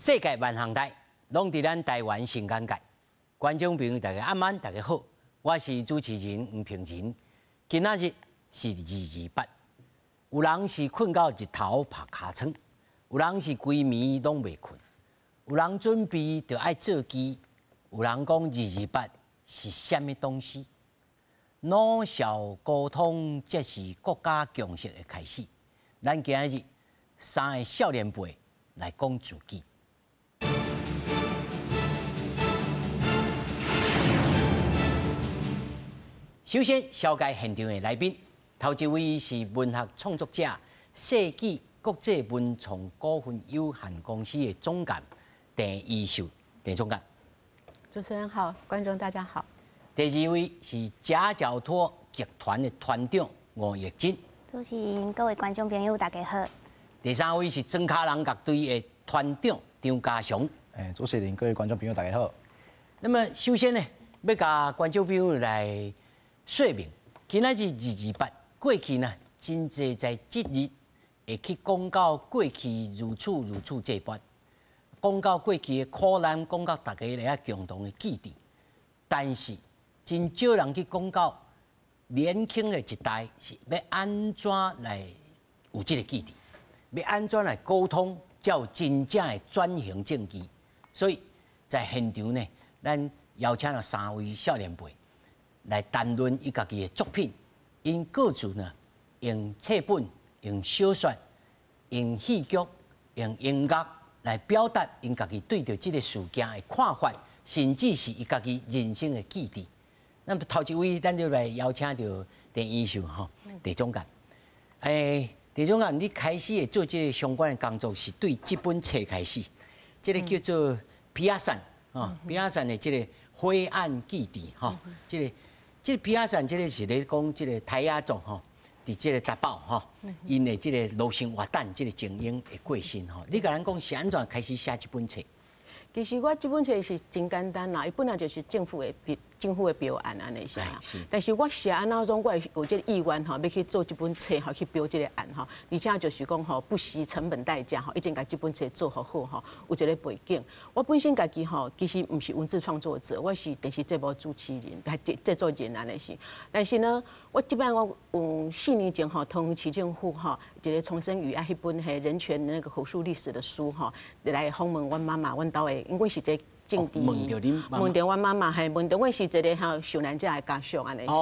世界万航台，拢伫咱台湾新眼界。观众朋友，大家晚安，大家好，我是主持人黄平仁。今仔日是228，有人是困到日头拍尻川，有人是规暝拢袂困，有人准备着爱做机，有人讲228是啥物东西？脑小沟通才是国家共识的开始。咱今日3个少年辈来讲自己。首先，紹介現場的來賓，頭一位是文學創作者世紀國際文創股份有限公司的總監鄭伊秀，鄭總監。主持人好，觀眾大家好。第二位是夾腳拖劇團的團長吳奕臻。主持人各位觀眾朋友大家好。第三位是裝卡人樂隊的團長張家祥。主持人各位觀眾朋友大家好。那麼首先呢，要甲觀眾朋友來說明，今仔日228過去呢，真濟在這日會去講到過去如此這般，講到過去的苦難，講到大家來共同的記憶。但是真少人去講到年輕的一代是要安怎來有這個記憶，要安怎來溝通，才有真正的轉型正義。所以在現場呢，咱邀請了3位少年輩。來談論伊家己的作品，因各自呢用冊本、用小說、用戲劇、用音樂來表達因家己對着這個事件的看法，甚至是伊家己人生的記憶。那麼頭一位，咱就來邀請到鄭伊秀吼，鄭總監。鄭總監，你開始的做這個相關的工作是對這本冊開始，這個叫做《皮亞山》啊，皮亞山的這個灰暗基地哈，這個皮亞山，這個是咧講這個泰雅族吼，佇這個達堡吼，因的這個羅生活蛋，這個精英的過身吼。你甲咱講是安怎開始寫這本冊？其實我這本冊是真簡單啦，伊本來就是政府的標案安尼寫啦。但是我寫安怎種，我有這個意願吼，要去做這本冊吼，去標這個案吼。而且就是講吼，不惜成本代價吼，一定把這本冊做好好吼，有一個背景。我本身家己吼，其實唔是文字創作者，我是電視節目主持人，還製作人安尼是。但是呢，我這擺我有4年前吼，同市政府吼，一個重生與愛迄本係人權那個口述歷史的書吼，來訪問阮媽媽，阮兜的。因為是一個政治，問到阮媽媽，係問到阮是一個吼受難者的家屬安尼是。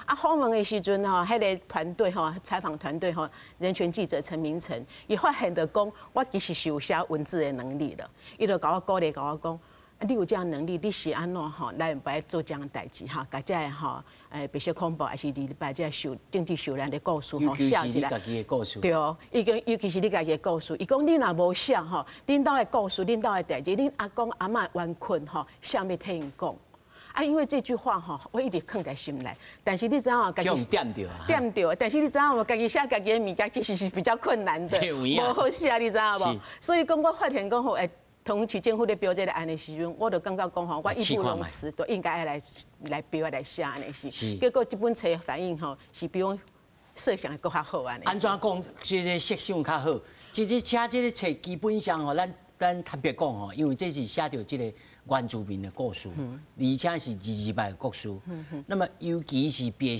啊，訪問的時陣吼，迄個團隊吼，採訪團隊吼，人權記者陳明誠，伊發現到講，我其實是有寫文字的能力了。伊就甲我鼓勵，甲我講，你有這樣能力，你是安怎吼來來做這樣代志哈？甲這個吼，白色恐怖，還是你把這政治受難的故事吼寫起來。對哦，尤其是你家己的故事。伊講你若無寫吼，恁兜的故事，恁兜的代志，恁阿公阿嬤冤困吼，啥物替因講？啊，因為這句話吼，我一直放在心內。但是你知影家己點到，但是你知影無？家己寫家己的物件，其實是比較困難的，無好寫，你知影無？所以講我發現講吼，同市政府咧標這個案的時陣，我就感覺講吼，我義不容辭，都應該來標來寫安尼是。結果這本冊的反應吼，是比我設想的更較好安尼。安怎講？這個設想較好。其實寫這個冊基本上吼，咱特別講吼，因為這是寫到這個原住民的故事，而且是228的故事。那麼尤其是白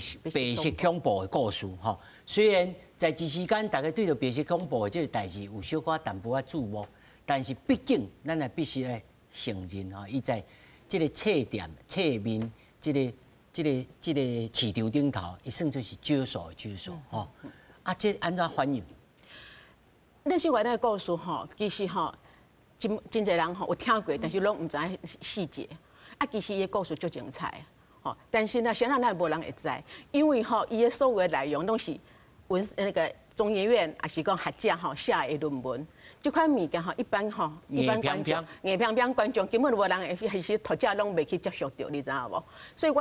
色恐怖的故事吼。雖然在這時間大家對着白色恐怖的這個代志有小可淡薄仔注目。但是畢竟，咱也必須來承認吼，伊在這個冊店、冊面、這個市場頂頭，伊算做是少數吼。啊，這安怎反應？那是我那個故事吼，其實吼，真濟人吼有聽過，但是攏唔知細節。啊，其實伊個故事足精彩，吼。但是呢，現在咱無人會知，因為吼，伊個所有的內容都是那個中研院還是講學者吼寫的論文。這款物件吼，一般觀眾，硬平平觀眾根本無人係是讀者攏未去接觸到，你知影無？所以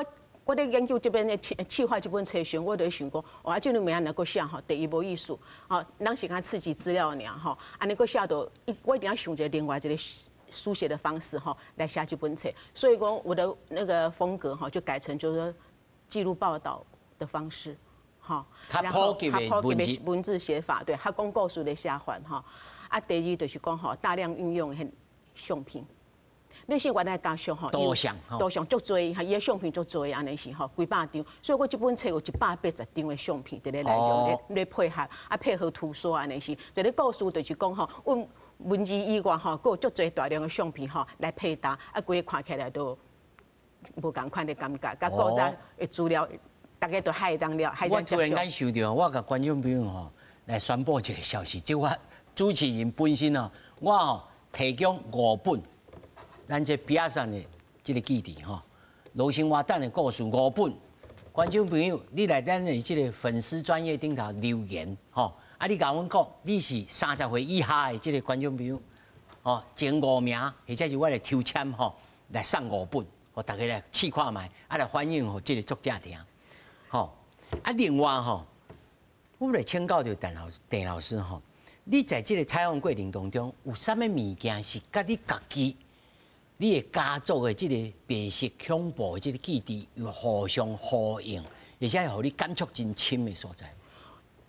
我咧研究這邊嘅企劃這本冊時，我就想講，哇，這裡面能夠寫吼，第一無藝術，吼，咱是講刺激資料爾吼，安尼個寫到，我一定要想一個另外一個書寫的方式吼，來寫這本冊。所以講我的那個風格吼，就改成就是說記錄報道的方式，吼，然後他普及的文字寫法，對，他講故事的寫法吼。啊，第二就是講吼，大量運用很相片。那些原来家属吼，多项足多，伊个相片足多安尼是吼，几百张。所以我这本册有180张的相片伫咧内容，咧配合配合图说安尼是。一个故事就是讲吼，文字以外吼，佫有足多大量的相片吼来配搭，规个看起来都无共款的感觉，甲古早的资料，大家都海当了。我突然间想到，我甲观众朋友吼来宣布一个消息，即我主持人本身哦，我吼提供5本。咱这比亚山的这个基地哈，流星花旦的故事5本，观众朋友，你来咱的这个粉丝专业顶头留言哈，你甲阮讲，你是30岁以下的这个观众朋友，哦，前5名，或者是我来抽签吼，来送5本，互大家来试看卖，来反映互这个作者听，吼，另外吼，我来请教着陈老师吼，你在这个采访过程当中，有啥物物件是甲你家己？你的家族的这个白色恐怖的这个基地有互相呼应，而且互你感触真深的所在。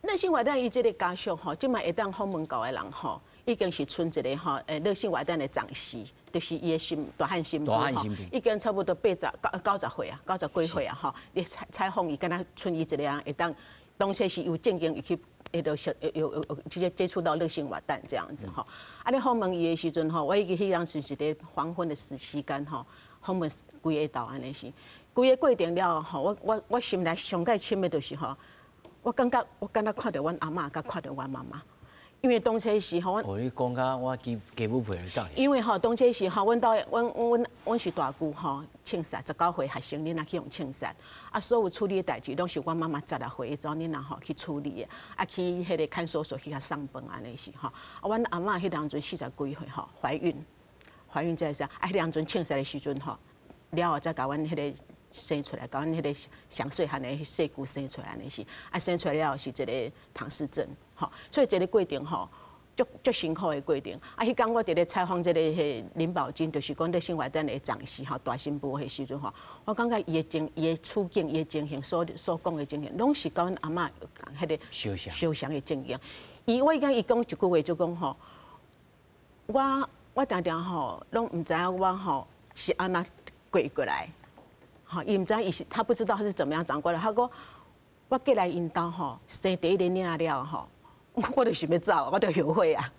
热性活蛋伊这个家属吼，即卖会当访问到的人吼，已经是剩一个吼，热性活蛋的长媳，就是伊的大汉新妇吼，已经差不多90岁啊，90几岁啊吼。你采访伊，敢若剩伊一个人会当，当时是有正经伊去。有直接接触到热性活蛋这样子吼，你访问伊的时阵吼，我迄个是一个黄昏的时间吼，访问规个岛安尼是，规个过程了吼，我心内上介深的就是吼，我感觉看到阮阿嬷，甲看到阮妈妈。因为当初时吼，你讲甲我家母陪你走。因为吼，当初时吼，阮是大姑吼，庆杀19岁学生，恁若去用庆杀，所有处理的代志，拢是阮妈妈16岁之后恁若吼去处理的，去迄个看守所去遐送饭安尼是吼。阮阿嬷迄当阵40几岁吼，怀孕在啥？迄当阵庆杀的时阵吼，了后再甲阮迄个生出来，甲阮迄个上细汉的细姑生出来安尼是，生出来了后是一个唐氏症。所以这个过程吼，足辛苦的过程。迄天我伫咧采访这个林宝金，就是讲热性活蛋的长媳吼，大新妇的时阵吼，我感觉伊的处境、伊的情形所讲的情形，拢是甲阮阿嬷迄个相像的情形。我伊讲一句话就讲吼，我常常吼，拢唔知影我吼是安那过来，吼，伊唔知伊是他不知道他是怎么样长过来。他讲我过来因兜吼，生第一个囝了吼。我就想要走，我就后悔啊！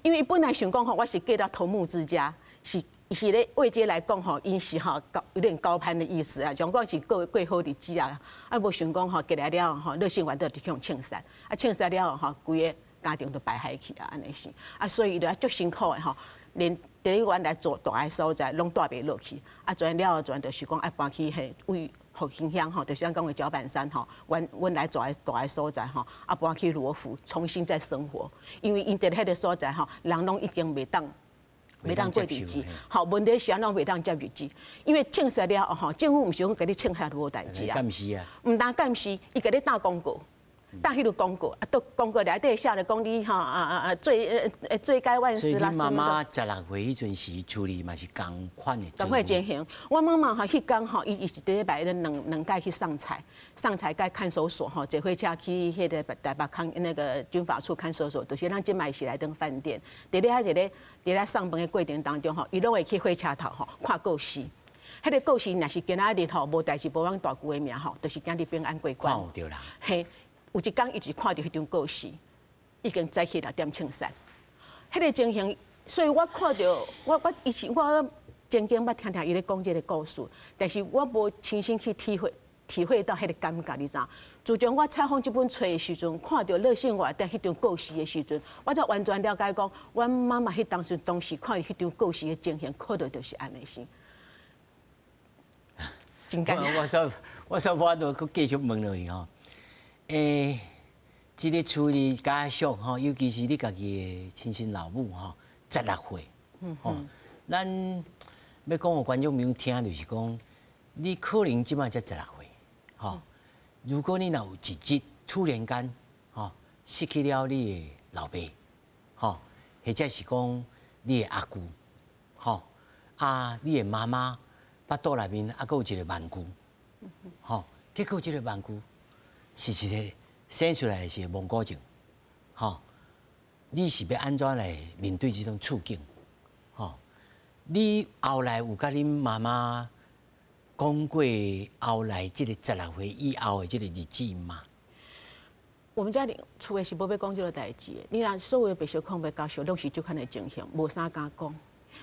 因为伊本来想讲吼，我是嫁到头目之家，是咧位阶来讲吼，因是吼有点高攀的意思啊，讲讲是过好日子啊，无想讲吼，过来了吼，热性活蛋就去用庆杀，庆杀了吼，规个家庭都败害去啊，安尼是，所以就足辛苦的吼，连第一原来做大个所在拢带袂落去，转了后转就是讲搬去为。福兴乡吼，就是咱讲的脚板山吼，阮来住大个所在吼，搬去罗浮重新再生活，因为因伫迄个所在吼，人拢已经袂当过日子，好问题是安怎袂当接日子，因为庆杀了吼，政府毋是讲甲你庆下无代志啊，毋但干是，伊甲你打广告。打迄个广告，都广告内底写了讲你吼罪该万死啦什么的。所以你妈妈16岁迄阵时处理嘛是同款的。同款情形，我妈妈吼迄天吼，伊是礼拜两届去送菜甲看守所吼，坐火车去迄个台北那个军法处看守所，就是咱即卖是来登饭店。伫咧上班的过程当中吼，伊拢会去火车头吼看告示。迄个告示若是今仔日吼无代志无往大舅的名吼，就是今日平安过关。看有着啦。嘿。有一天，伊就看到迄张告示，已经早起6点庆杀。迄个情形，所以我看到我曾经捌听伊咧讲这个故事，但是我无亲身去体会到迄个感觉，你知影？自从我采访这本册的时阵，看到热性活蛋迄张告示的时阵，我才完全了解讲，阮妈妈迄当时看迄张告示的情形，可能就是安尼先。真感我都继续问落去吼。这个处理家属吼，尤其是你家己的亲生老母吼，16岁，吼，咱要讲互观众朋友听，就是讲，你可能即摆才16岁，吼，如果你若有一日突然间，吼，失去了你的老爸，吼，或者是讲你的阿姑，吼，你的妈妈腹肚内面还佫有一个万姑，吼，结果这个万姑。是一个生出来是蒙古症，吼，你是要安怎来面对这种处境，吼？你后来有甲恁妈妈讲过后来这个16岁以后的这个日子吗？我们家里厝诶是无要讲这个代志的，你若所有的白小康要教授，拢是这款的情形，无啥敢讲，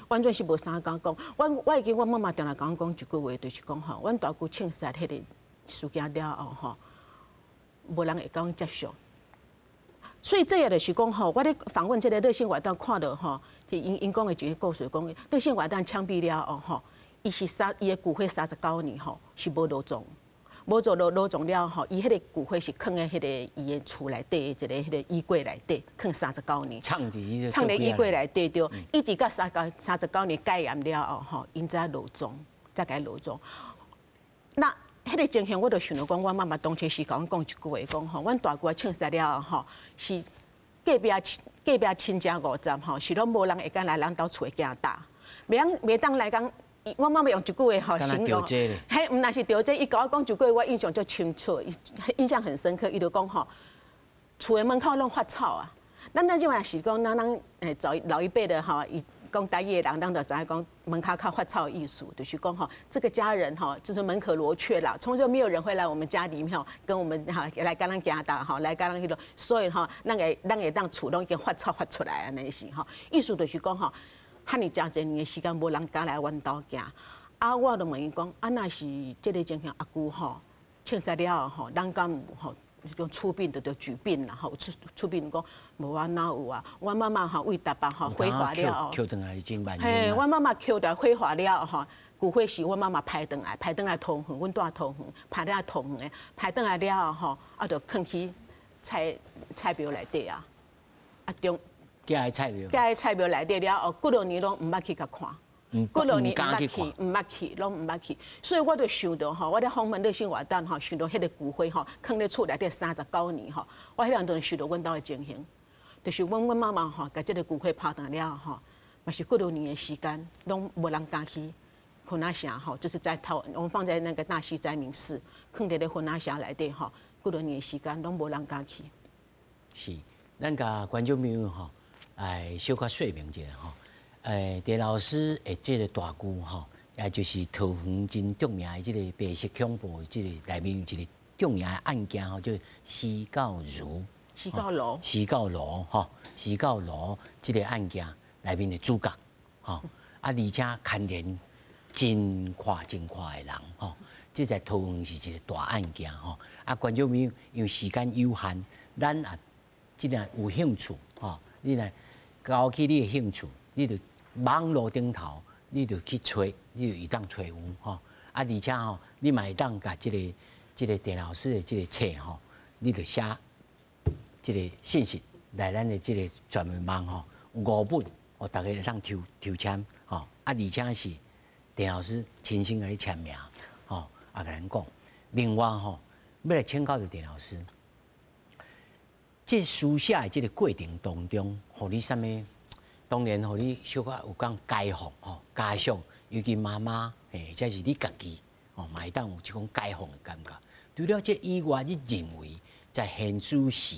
完全是无啥敢讲。我会记我妈妈定来讲一句话，就是讲吼，阮大舅庆杀迄个事件了后吼，无人会讲接受。所以这也就是讲吼，我咧访问这个热线活动看到吼，就因讲的一个故事讲，热线活动枪毙了后吼，伊的骨灰39年吼是无落葬，无做落葬了吼，伊迄个骨灰是放在迄个伊的厝内底一个迄个衣柜内底，放39年。藏伫衣柜内底对，一直到39年戒严了后吼，因才落葬，才该落葬。那迄个情形，我就想到讲，阮妈妈当初是甲阮讲一句话，讲吼，阮大舅庆杀了后吼，是隔壁亲家50吼，是拢无人会敢来咱兜厝的行大，袂当来讲。我妈妈用一句话吼形容，嘿，毋那是钓这，伊甲我讲一句话，我印象就清楚，印象很深刻。伊就讲吼，厝的门口拢发草啊。咱即嘛是讲，咱老一辈的吼，伊讲台语的人，咱就知影讲门口靠发草的艺术，就是讲吼，这个家人吼，就是门可罗雀啦，从来没有人会来我们家里面跟我们哈来跟咱家大哈，来跟咱迄个，所以吼，咱会当厝拢已经发草发出来安尼是吼，意思就是讲吼。遐尼诚侪年的时间，无人敢来阮兜行。啊，我就问伊讲，啊，若是即个情形，阿舅吼，庆杀了后吼，咱敢有吼，用出殡就举殡啦吼，出殡讲无啊哪有啊？阮妈妈吼为台北吼火化了后，捡转来已经万嘿，阮妈妈捡掉火化了吼，骨灰是阮妈妈排转来桃园，阮住桃园，排了桃园的，排转来了后吼，啊，就囥去菜庙内底啊，啊中。家的菜庙，家的菜庙内底了后，几多年拢毋捌去甲看，几多年毋捌去，拢毋捌去。所以我就想到吼，我咧访问热心活动吼，想到迄个骨灰吼，放咧厝内底39年吼，我迄阵就想到阮兜的情形，就是阮妈妈吼，甲即个骨灰抛掉了吼，嘛是几多年的时间，拢无人敢去婚仔城吼，就是在我们放在那个大溪斋明寺，放伫咧婚仔城内底吼，几多年的时间拢无人敢去。是，咱甲观众朋友吼。小可说明一下吼，陈老师的这个大舅吼，也就是桃园真著名的这个白色恐怖，这个内面有一个著名的案件吼，叫施教儒。施教罗这个案件内面的主角，吼，而且牵连真跨的人，吼，这在桃园是一个大案件吼。观众朋友因为时间有限，咱既然有兴趣，吼，你来。搞起你的兴趣，你就网络顶头，你就去找，你就会当找有吼。而且吼，你嘛会当甲这个陈老师的这个册吼，你就写这个信息来咱的这个专门网吼，有5本，哦，大家会当抽签吼。而且是陈老师亲身甲你签名吼，甲咱讲。另外吼，要来请教的陈老师。这书写的这个过程当中，互你啥物？当然，互你小可有讲解放吼，加上尤其妈妈，这是你家己哦，嘛会当有一种解放的感觉。除了这以外，你认为在现主时，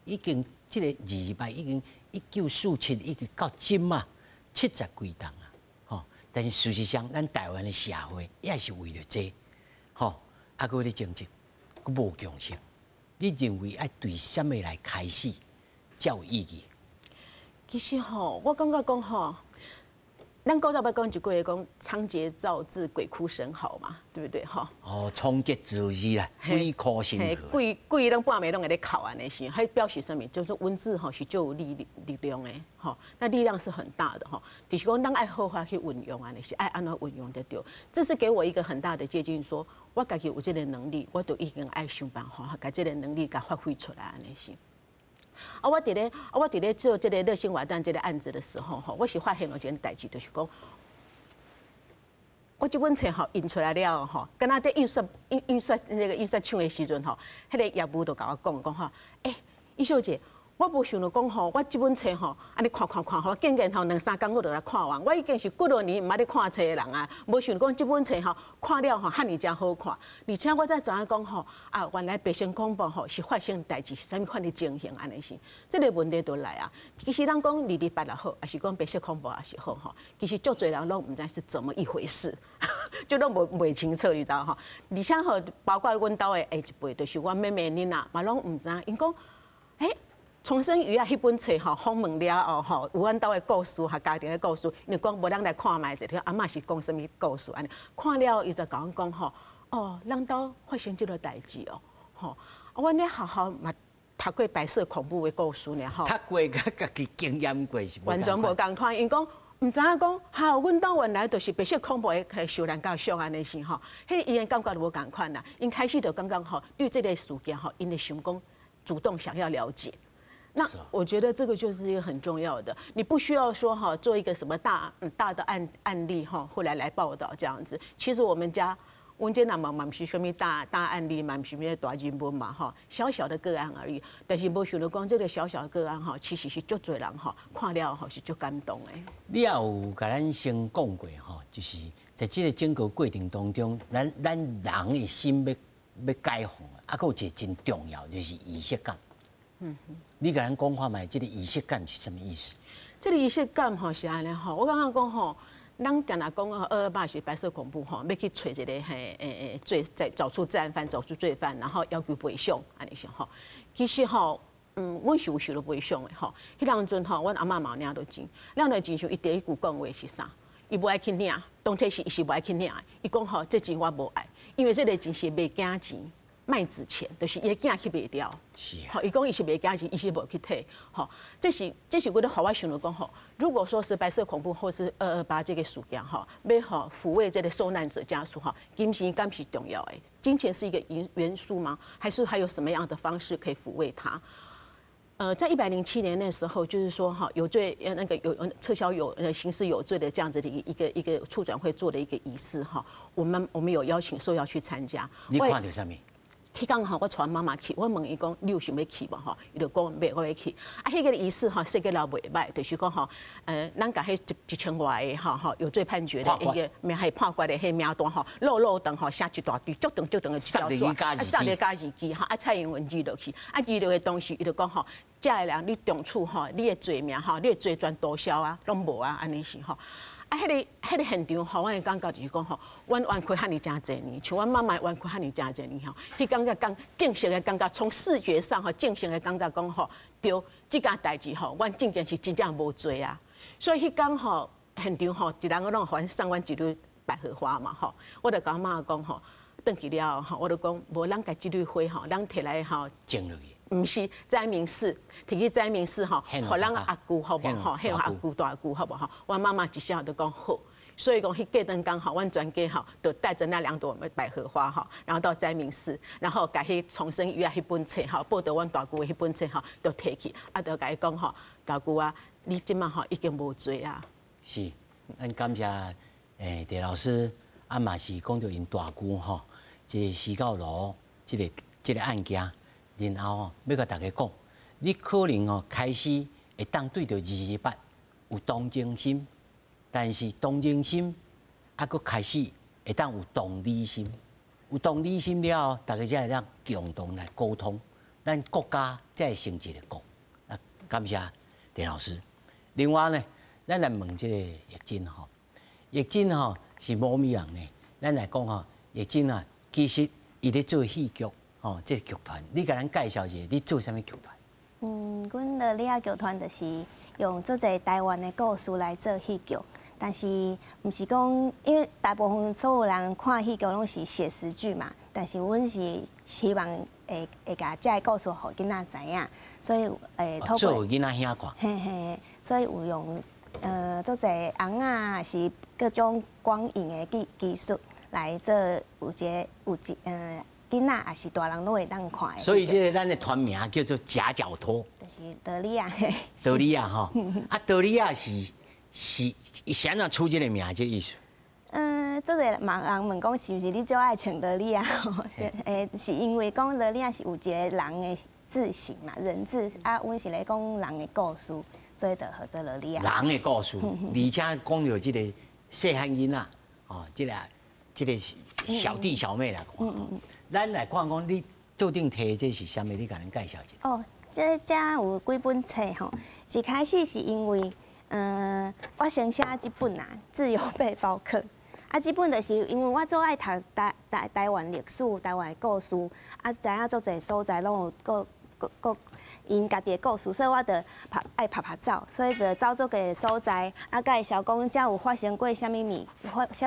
已经这个200已经1947已经到今啊70几档啊，吼。但是事实上，咱台湾的社会也是为了这，吼，搁咧政治，搁无共识。你认为爱对什么来开始才有意义？其实吼，我感觉讲吼，咱古早要讲一句话讲“仓颉造字，鬼哭神嚎”嘛，对不对？吼。哦，仓颉造字啦，鬼哭神嚎。鬼拢半暝拢会咧哭安尼是，还表示什么？就是文字吼是就有力量的吼，那力量是很大的吼。就是讲咱爱好好去运用安尼是爱安怎运用得到，这是给我一个很大的借鉴，说我家己有这个能力，我都已经爱想办法把这个能力给发挥出来安尼是。我伫咧做这个热心活动这个案子的时候，吼，我是发现了一件代志，就是讲，我这本册吼印出来了吼，敢若在印刷那个印刷厂的时阵吼，迄个业务就甲我讲吼，易小姐，我无想到讲吼，我这本册吼，安尼看，我渐渐吼2、3工我就来看完。我已经是几多年毋捌咧看册的人啊，无想到讲这本册吼看了吼，遐尼真好看。而且我才知影讲吼，啊，原来白色恐怖吼是发生代志是啥物款的情形安尼是，这个问题就来啊。其实咱讲228也好，还是讲白色恐怖也是好吼，其实足侪人拢毋知是怎么一回事，就拢袂清楚，你知道吼。而且吼，包括阮兜的下一辈，就是我妹妹囡仔嘛，拢毋知，因讲，重生鱼啊，迄本册吼，访问了吼，有阮兜的故事和家庭的故事，因为讲无人来看卖者，阿嬷是讲什么故事安尼？看了伊就甲阮讲吼，咱兜发生即个代志吼，阮咧学校嘛读过白色恐怖的故事呢吼，读过甲家己经验过是完全无共款，因讲。毋知影讲，阮兜原来就是白色恐怖的受人教俗安尼是吼，迄伊的感觉就无共款啦。因开始就感觉吼，对这个事件吼，因会想讲主动想要了解。那我觉得这个就是一个很重要的，你不需要说哈做一个什么大的案例哈，后来报道这样子。其实我们家嘛不是什么大案例，嘛不是什么大人物嘛哈，小小的个案而已。但是无想到讲这个小小的个案哈，其实是足多人哈看了哈是足感动的。你也有甲咱先讲过哈，就是在这个整个过程当中，咱人的心要解放啊，还有一个真重要就是仪式感。你甲咱讲看卖，这个仪式感是什么意思？这个仪式感吼是安尼吼，我感觉讲吼，咱讲228是白色恐怖吼，要去找一个找出治安犯，找出罪犯，然后要求赔偿安尼想吼。其实吼，阮是有受到赔偿的吼。迄当阵吼，阮阿嬷嘛领到钱，领到钱时伊第一句讲话是啥？伊无爱去领，当初是伊是无爱去领的。伊讲吼，这钱我无爱，因为这个钱是卖假钱。卖纸钱，就是伊个囝去卖掉。是。好，伊讲伊是卖假钱，伊是无去退。好，这是我的好我想到讲吼，如果说是白色恐怖或是228这个事件哈，要吼抚慰这个受难者家属哈，金钱敢是重要的？金钱是一个元素吗？还是还有什么样的方式可以抚慰他？在107年那时候，就是说哈，有罪那个有撤销刑事有罪的这样子的一个促转会做的一个仪式哈，我们有邀请受邀去参加。你看到啥物？迄天吼，我带妈妈去，我问伊讲，你有想要去无吼？伊就讲袂，我要去。啊，迄个仪式吼，设计了袂歹，就是讲吼，咱甲迄1000外个吼有罪判决的一个名系判决的迄名单吼，漏长吼，写一大堆，足长的一条纸，塞咧加字机哈，啊蔡英文记落去，啊记落的东西，伊就讲吼，这个人你重处吼，你的罪名吼，你的罪状多少啊，拢无啊，安尼是吼。啊，迄个现场吼，阮的感觉就是讲吼，阮冤亏遐尼真侪年，像阮妈妈冤亏遐尼真侪年吼，迄感觉正式的感觉，从视觉上吼，正式的感觉讲吼，对，即件代志吼，阮正经是真正无做啊。所以迄天吼，现场吼，一人我拢还送阮一朵百合花嘛吼，我就甲我妈讲吼，转去了吼，我就讲，无咱家即朵花吼，咱摕来吼，种落去。毋是斋明寺，摕去斋明寺吼，互咱阿姑好无吼，献阿姑大姑好无吼。阮妈妈一下就讲好，所以讲迄过灯刚好，阮全家吼，就带着那2朵百合花吼，然后到斋明寺，然后甲迄重生鱼啊迄本册吼，报道阮大姑的迄本册吼，就摕去，啊，就甲伊讲吼，大姑啊，你即马吼已经无罪啊。是，咱感谢狄老师，啊嘛是讲到因大姑吼，这个施教路，这个案件。然后哦，要甲大家讲，你可能哦开始会当对着228有同情心，但是同情心啊，佫开始会当有同理心，有同理心了后，大家才会当共同来沟通，咱国家才会成一个国。啊，感谢狄老师。另外呢，咱来问这个叶真吼，叶真吼是无米人呢，咱来讲吼，叶真啊，其实伊咧做戏剧。哦，这个剧团，你甲咱介绍一下，你做啥物剧团？阮乐利亚剧团就是用做侪台湾的故事来做戏剧，但是毋是讲，因为大部分所有人看戏剧拢是写实剧嘛，但是阮是希望会甲这个故事互囡仔知影，所以透过做囡仔兄看，嘿嘿，所以有用做侪红啊，是各种光影的技术来做有囡仔也是大人拢会当看的。所以这个咱的团名叫做夹脚拖，就是德利亚。德利亚哈，啊，德利亚是谁人出这个名这意思？这个人问讲是毋是你最爱穿德利亚？是因为讲德利亚是有一个人的字形嘛，人字啊，阮是咧讲人的故事，所以就合作落里啊。人的故事，而且讲到即个细汉囡仔，哦，即个小弟小妹来看，咱来看讲你桌顶摕这是啥物？你甲咱介绍一下。哦，这有几本册吼，一开始是因为，我先写这本啊，《自由背包客》。啊，这本就是因为我最爱读台湾历史、台湾的故事，啊，知影足侪所在拢有各因家己的故事，所以我就爱拍照，所以就走足个所在，啊，介绍讲遮有发生过啥物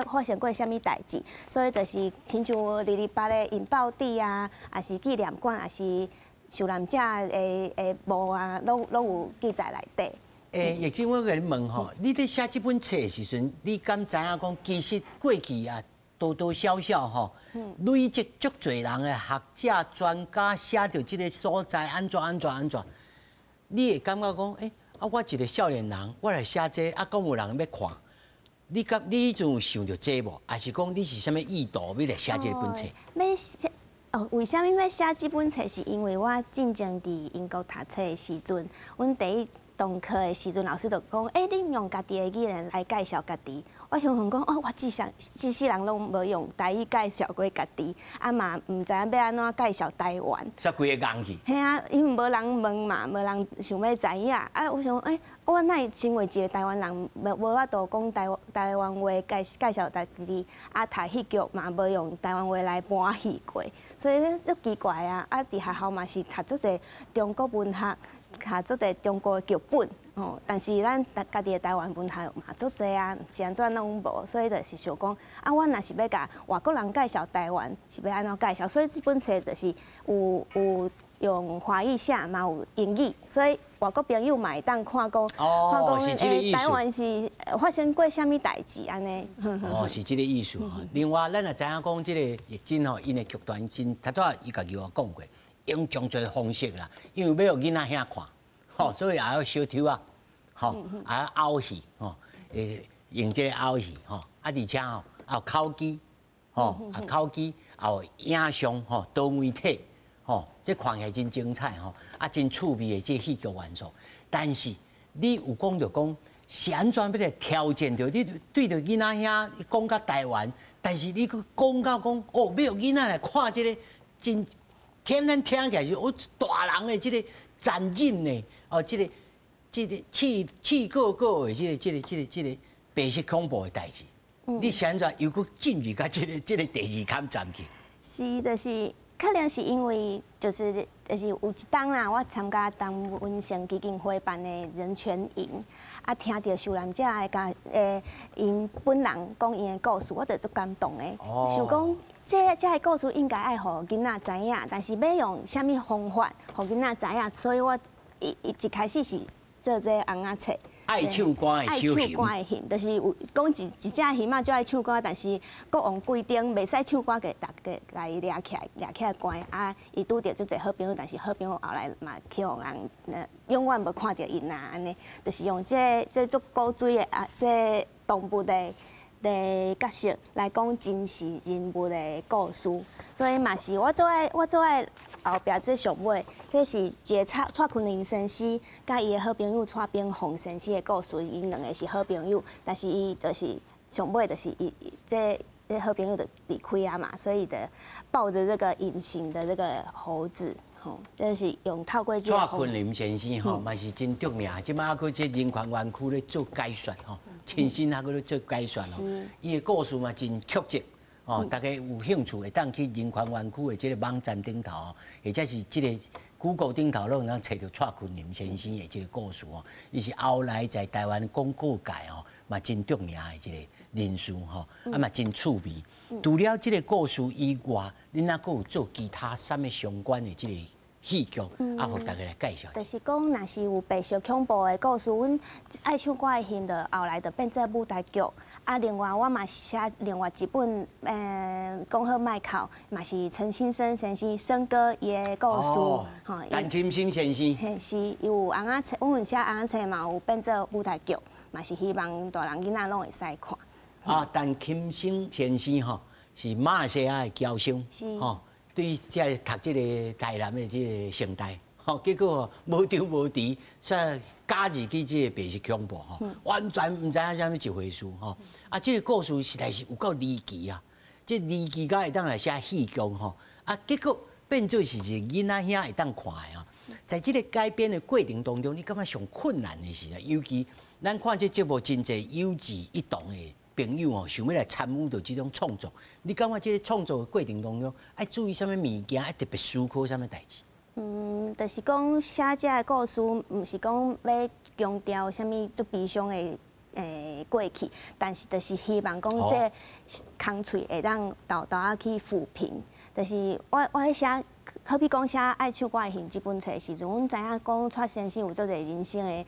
发生过啥物代志，所以就是亲像228的引爆地啊，也是纪念馆，也是受难者的墓啊，拢有记载内底。叶静，我甲你问吼，你咧写这本册的时阵，你敢知影讲，其实过去啊，多多少少吼，累积足侪人的学者、专家写到这个所在安怎，你会感觉讲，我一个少年人，我来写这，啊，讲有人要看，你迄阵有想到这无？还是讲你是啥物意图要来写这本册？为什么要写这本册？是因为我进前伫英国读册的时阵，阮第一堂课的时阵，老师就讲：你用家己的语言来介绍家己。我想讲，我这世人拢无用台语介绍过家己，啊嘛唔知影要安怎介绍台湾。煞规个讲去。嘿啊，因为无人问嘛，无人想要知影。啊，我想，我哪会身为一个台湾人，无法度讲台湾话介绍家己，啊，读戏剧嘛无用台湾话来搬戏过，所以足奇怪啊！啊，伫学校嘛是读足侪中国文学。读足侪中国剧本，但是咱家己的台湾文学嘛足侪啊，是安怎拢无，所以就是想讲，啊，我若是要甲外国人介绍台湾，是要安怎介绍？所以这本册就是有用华语写，嘛有英语，所以外国朋友嘛会当看讲，台湾是发生过啥物代志安尼。是这个意思哈。另外，咱也知影讲，这个疫情吼，因的剧团真，他早伊家己有讲过。用种种方式啦，因为要有囡仔遐看，吼，所以也要小偷啊，吼，也要凹戏，吼，用这个凹戏，吼，而且吼，也有口机，吼，口机，也有影像，吼，多媒体，吼，这看起来真精彩，吼，真趣味的这戏剧元素。但是你有讲着讲，是安怎要来挑战着你对着囡仔遐讲到台湾，但是你佫讲到讲，要有囡仔来看这个真。咱听起来是大人的这个残忍的这个气个的这个白色恐怖的代志，你现在又佫进入到这个第二坎站去？是，就是可能是因为就是有一当啦，我参加当温城基金会办的人权营，啊，听到受难者的因本人讲因的故事，我就足感动的，想讲。这个故事应该爱互囡仔知影，但是要用啥物方法互囡仔知影，所以我一开始是做这红仔册。爱唱歌的小戏，就是有讲一只戏嘛，就爱唱歌，但是国王规定袂使唱歌，甲伊抓起来关啊。伊拄着足侪好朋友，但是好朋友后来嘛去互人永远无看到因啊，安尼，就是用这足古锥的啊，这动物的角色来讲真实人物的故事，所以嘛是我最爱后壁这上尾，这是一个蔡坤林先生甲伊的好朋友蔡炳宏先生的故事，因两个是好朋友，但是伊就是上尾就是这好朋友就离开啊嘛，所以就抱着这个隐形的这个猴子。这是用透过这个。蔡坤林先生吼，嘛是真著名，即摆佫这人权园区咧做解说吼，亲身佫咧做解说吼，伊的故事嘛真曲折哦，大家有兴趣会当去人权园区的这个网站顶头，或者是这个 Google 顶头拢能找到蔡坤林先生的这个故事哦，伊是后来在台湾广告界哦，嘛真著名的这个人士吼，嘛真趣味。除了这个故事以外，恁还佫有做其他啥物相关的这个戏剧，互大家来介绍。就是讲，若是有白色恐怖的故事，阮爱唱歌的戏就后来就变做舞台剧。啊，另外我嘛写另外一本讲好麦考，嘛是陈先生先生生哥伊的故事。陈金生先生。嘿，是有红仔册，阮写红仔册嘛有变做舞台剧，嘛是希望大人囡仔拢会使看。陈金生先生吼是马来西亚的侨生，吼对在读这个台南的这个城大，吼，结果吼无张无弛，煞加入去这个白色恐怖吼，完全唔知影啥物一回事吼。啊，这个故事实在是有够离奇啊！这离奇到会当来写戏剧吼，啊，结果变做是一个囡仔兄会当看的啊。在这个改编的过程当中，你感觉上困难的是啊，尤其咱看这节目真侪优质一动的朋友哦，想要来参与到这种创作，你感觉这个创作的过程当中，爱注意什么物件，爱特别思考什么代志？就是讲写这个故事，毋是讲要强调什么足悲伤的过去，但是就是希望讲这空喙会当豆豆啊去抚平。就是我咧写，好比讲写《爱唱歌的行》这本册的时阵，阮知影讲蔡先生有做者人生的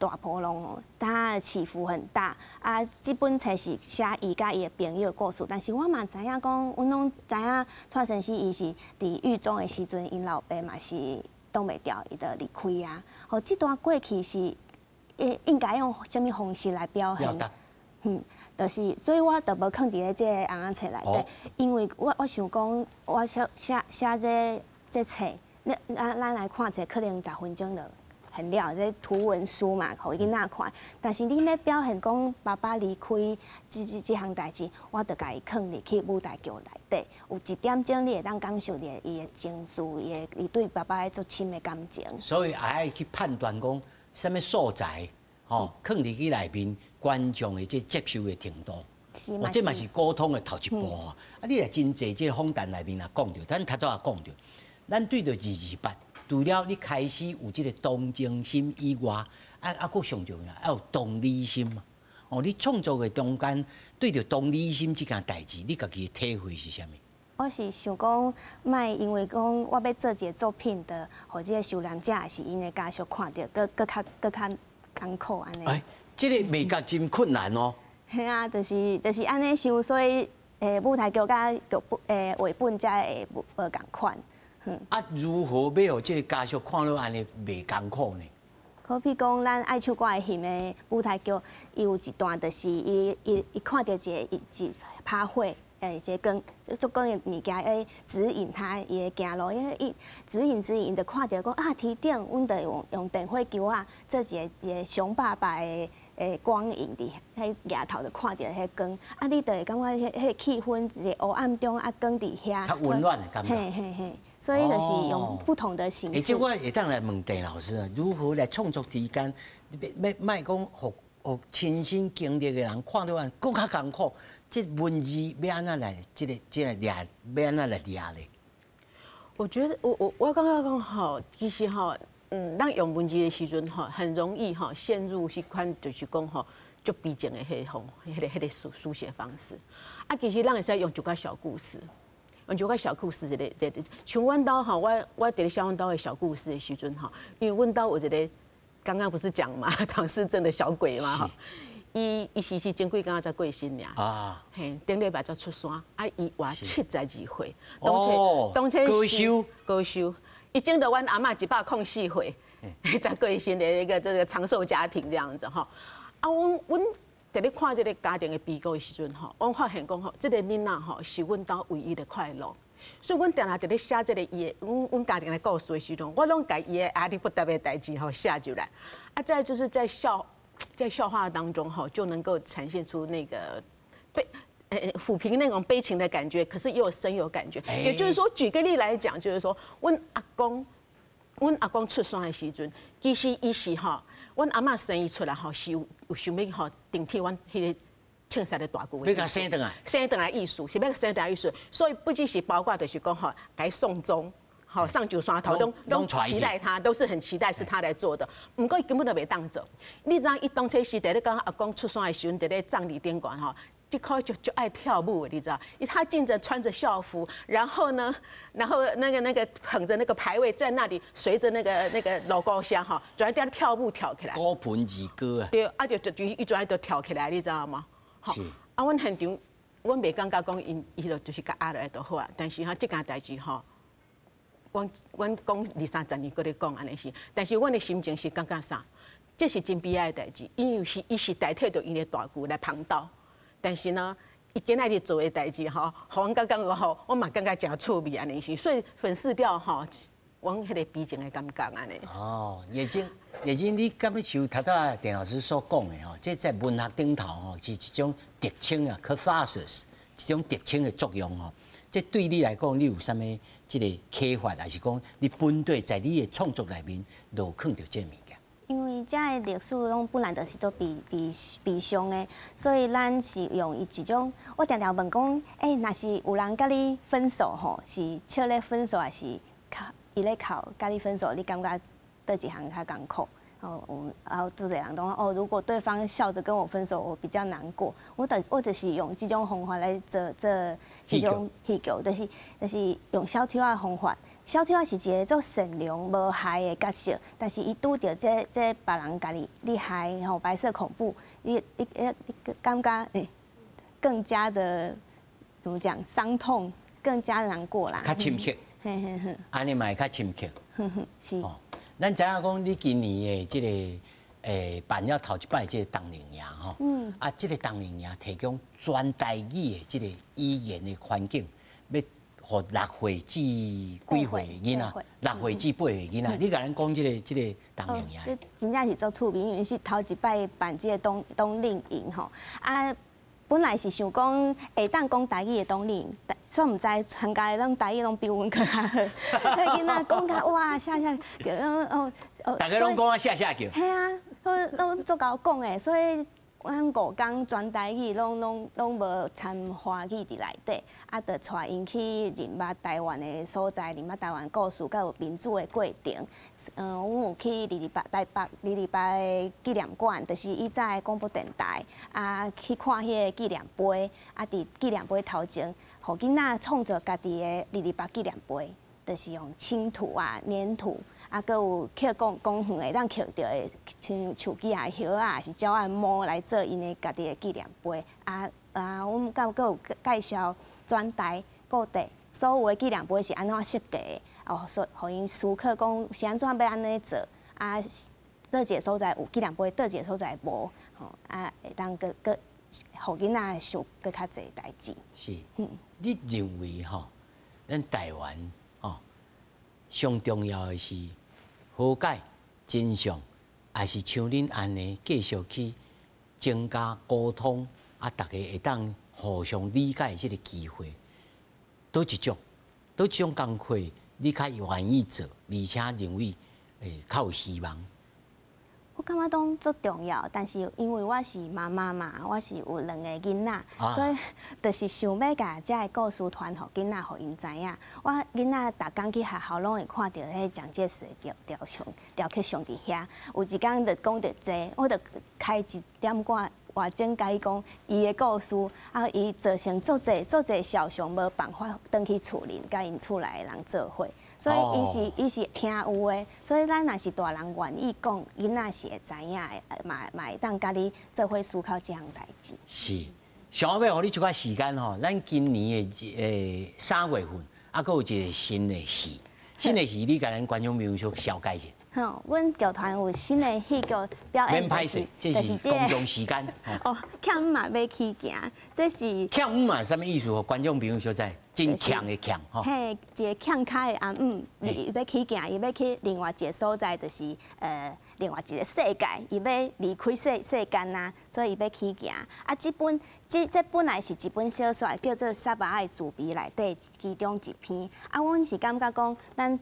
大波浪哦，他起伏很大啊。这本册是写伊甲伊的朋友的故事，但是我嘛知影讲，阮拢知影蔡先生伊是伫狱中的时阵，因老爸嘛是挡袂牢，伊就离开啊。哦，这段过去是应该用什么方式来表现？就是，所以我就无放伫咧这个红仔册内底，因为我想讲，我写这册，咱来看者，可能10分钟就很了，这图文书嘛，互囡仔看。但是你要表现讲爸爸离开这项代志，我就甲伊放入去舞台剧内底，有一点钟你会当感受到伊的情绪，伊对爸爸足深的感情。所以也爱去判断讲，什么所在，放入去内面。观众的这接受的程度，这嘛是沟通的头一步啊！你来真济这访谈内面也讲到，咱头早也讲到，咱对着228，除了你开始有这个同情心以外，佫上重要，要有同理心嘛。哦，你创作的中间对着同理心这件代志，你家己的体会是啥物？我是想讲，莫因为讲我要做一个作品的，或者受难者也是因的家属看到，更较艰苦安尼。这个美角真困难哦。嘿啊，就是安尼想，所以舞台剧甲绘本才会无共款。啊，如何要互这个家属看到安尼袂艰苦呢？好比讲，咱爱唱歌的戏的舞台剧，伊有一段就是伊看到一个趴火。一个光足光的物件，指引他伊的行路，伊指引，伊就看到讲啊，天顶，阮就用电火球啊，做一个熊爸爸的光影伫迄额头就看到迄光，啊，你就会感觉迄气氛一个黑暗中啊，光伫遐，较温暖的感觉。嘿，所以就是用不同的形式。这我会当来问郑老师啊，如何来创作期间，莫讲互亲身经历的人看到安更较艰苦。这文字要安怎来？这个抓，要安怎来抓咧？我觉得我刚刚讲吼，其实吼，咱用文字的时阵吼，很容易吼陷入迄款就是讲吼，足逼真的迄个书写方式。啊，其实咱会使用一个小故事，用一个小故事像阮兜吼，我伫咧写阮兜的小故事的时阵吼，因为阮兜有一个刚刚不是讲嘛，唐氏症的小鬼嘛吼。伊是前几工才过身尔，嘿，顶礼拜才出山，啊，伊活72岁，当初高寿，伊种到阮阿嬷104岁，才过身的一个长寿家庭这样子哈。啊，阮伫咧看这个家庭的悲歌的时阵吼，阮发现讲吼，这个囡仔吼是阮兜唯一的快乐，所以阮定定伫咧写这个伊的阮家庭的故事的时阵，我拢甲伊的阿里不达的代志吼写出来，啊，再就是在笑话当中哈，就能够呈现出那个抚平那种悲情的感觉，可是又深有感觉。也就是说，举个例来讲，就是说，阮阿公出山的时阵，其实伊是哈，阮阿嬷生伊出来哈，是有想要哈顶替阮迄个青山的大姑。要甲生倒来，生倒来艺术，是要生倒来艺术，所以不只是包括就是讲哈，来送终。好，上九山头都期待他，都是很期待是他来做的。不过根本都袂当做。你知道，伊当初是伫咧讲阿公出山的时阵，伫咧葬礼典馆哈，这口就爱跳舞，你知道？他竟然穿着校服，然后那个捧着那个牌位在那里，随着那个老高香哈，就在那跳舞跳起来。高盆儿歌啊。对，啊就一转就跳起来，你知道吗？好，啊，阮现场，阮袂感觉讲伊就是甲压落来就好啊，但是哈，这件代志哈。阮讲2-30年，搁咧讲安尼是，但是阮的心情是感觉啥？这是真悲哀的代志，因为伊是代替着伊的大舅来旁道，但是呢，伊今仔日做的代志吼，互阮感觉吼，我嘛感觉真趣味安尼是，所以粉饰掉吼，往迄个悲情的感觉安尼。哦，叶晶，你敢要像头早田老师所讲的吼，这在文学顶头吼是一种特称啊 ，catharsis， 一种特称的作用吼。这对你来讲，你有啥物这个启发，还是讲你本地在你的创作内面都藏着这物件？因为遮的历史拢本来就是做悲伤的，所以咱是用一种，我常常问讲，若是有人甲你分手吼，是笑咧分手，还是伊咧哭甲你分手？你感觉倒一项较艰苦？然后做侪人讲如果对方笑着跟我分手，我比较难过。我就是用这种方法来做这种戏剧，就是用小丑仔的方法。小丑仔是一个做善良无害的角色，但是伊拄着这别人家己害吼白色恐怖，你感觉更加的怎么讲伤痛，更加难过啦。较深刻，安尼嘛会较深刻。是。咱知影讲，你今年的这个办了头一摆这个冬令营吼，这个冬令营提供全台语的这个语言的环境，要互6岁至几岁的囡仔，6岁至8岁的囡仔，你甲咱讲这个冬令营，这真正是做趣味，因为是头一摆办这个冬令营吼本来是想讲会当讲台语的冬令营，煞毋知参加的拢台语拢比阮更较好，所以囡仔讲甲哇下大家拢讲啊下叫。系啊，拢足够讲的，所以阮5天全台语拢无掺华语伫内底，就带因去认捌台湾的所在，认捌台湾故事，甲有民主的过程。阮有去台北李立白的纪念馆，就是以前的广播电台，去看迄个纪念碑，伫纪念碑头前，互囡仔创造家己的李立白纪念碑，就是用青土粘土。搁有捡公园的，咱捡到的像树枝叶啊，是鸟仔毛来做因的家己的纪念碑。阮搁有介绍全台各地所有的纪念碑是安怎设计的，所以互因思考讲是安怎要安尼做，倒一个所在有纪念碑，倒一个所在无，会当搁互囡仔想搁较侪代志。是，你认为吼，咱台湾上重要的是和解、真相，还是像恁安尼继续去增加沟通，大家会当互相理解这个机会，倒一种工课你较愿意做，而且认为较有希望。我感觉拢足重要，但是因为我是妈妈嘛，我是有2个囡仔，所以就是想要甲这个故事传互囡仔，互因知影。我囡仔逐工去学校拢会看到迄蒋介石的雕刻上伫遐，有一天就讲到这，我就开1点外钟甲伊讲伊的故事，伊造成足侪小熊无办法返去厝里，甲因厝内的人做伙。所以伊是听有的，所以咱若是大人愿意讲，囡仔是会知影的，嘛会当甲你做伙思考这项代志。是，想要互你一寡时间吼，咱今年的3月份，搁有一个新的戏，你甲咱观众朋友小小解一下。阮剧团有新的戏剧表演，免歹势，这是公共时间。欠五嘛要起行，这是欠五嘛，什么意思？互观众朋友小知，真强的强吼。嘿，一个欠开的阿姆，伊要起行，伊要去另外一个所在，就是另外一个世界，伊要离开世间呐，所以伊要起行。这本来是一本小说，叫做《沙巴爱主笔》内底其中一篇。阮是感觉讲咱。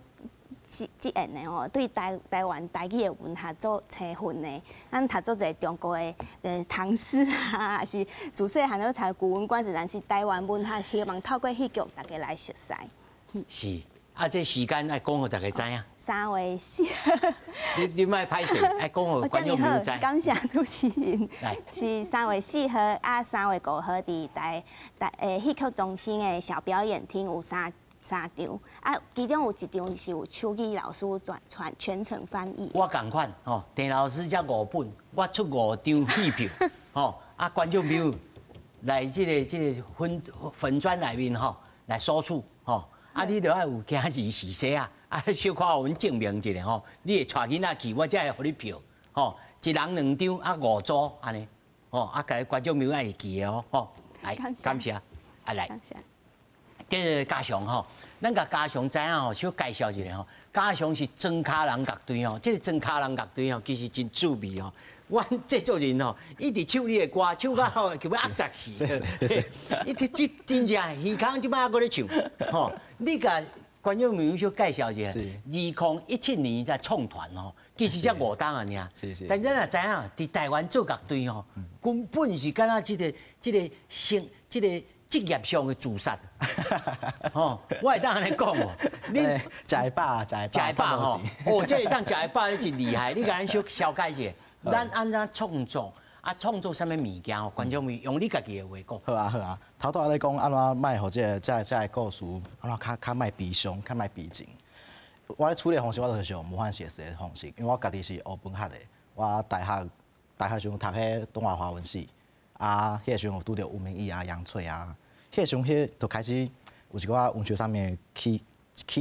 即样的对台湾台语的文学做青训的，咱读做者中国的唐诗啊，还是自细汉都读《古文观止》，但是台湾文学希望透过戏剧大家来熟悉。是，这时间爱讲互大家知影。3月4。你莫歹势，爱讲互观众朋友知。感谢主持人。是3月4号3月5号伫戏曲中心的小表演厅有3场，其中有1场是有秋义老师全程翻译。我同款田老师才5本，我出5张戏票，观众朋友来这个粉砖内面来索取，你就要有今日时势小可互阮证明一下你会带囡仔去，我才会互你票，一人2张5组安尼，甲观众朋友爱记的来，感谢，来。跟加上咱甲嘉祥知影吼，小介绍一下吼。嘉祥是庄卡人乐队吼，这个庄卡人乐队吼，其实真趣味吼。阮制作人吼，一直唱你的歌，唱到吼就要压窒死。一直真正耳孔即摆还搁咧唱吼。你甲观众朋友小介绍一下，2017年才创团吼，其实才5档啊尔。但咱也知影，伫台湾做乐队吼，根本是敢若即个职业上的自杀。吼，我会当安尼讲哦。你食会饱，吼。哦，这会当食会饱，你真厉害。你甲咱小小解一下，咱安怎创作？啊，创作啥物物件吼？观众朋友用你家己的话讲。好啊好啊，头拄仔咧讲安怎卖互这个故事，安怎较卖悲伤，较卖悲情。我咧处理方式，我就是用魔幻写实的方式，因为我家己是学本科的，我大学时阵读迄东华华文系，啊，迄个时阵有拄着吴明义啊、杨翠啊，迄个时阵迄就开始有一寡文学上面起